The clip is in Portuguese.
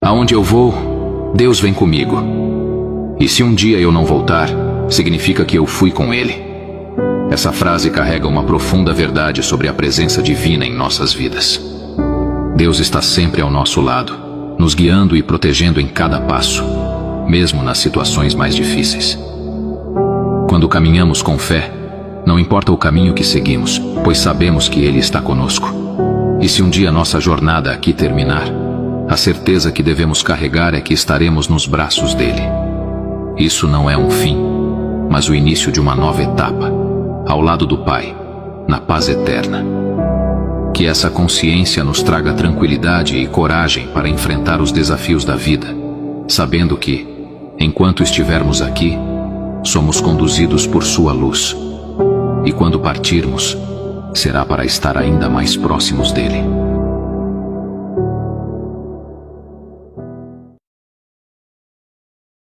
Aonde eu vou, Deus vem comigo. E se um dia eu não voltar, significa que eu fui com Ele. Essa frase carrega uma profunda verdade sobre a presença divina em nossas vidas. Deus está sempre ao nosso lado, nos guiando e protegendo em cada passo, mesmo nas situações mais difíceis. Quando caminhamos com fé, não importa o caminho que seguimos, pois sabemos que Ele está conosco. E se um dia nossa jornada aqui terminar, a certeza que devemos carregar é que estaremos nos braços dele. Isso não é um fim, mas o início de uma nova etapa, ao lado do Pai, na paz eterna. Que essa consciência nos traga tranquilidade e coragem para enfrentar os desafios da vida, sabendo que, enquanto estivermos aqui, somos conduzidos por sua luz. E quando partirmos, será para estar ainda mais próximos dele.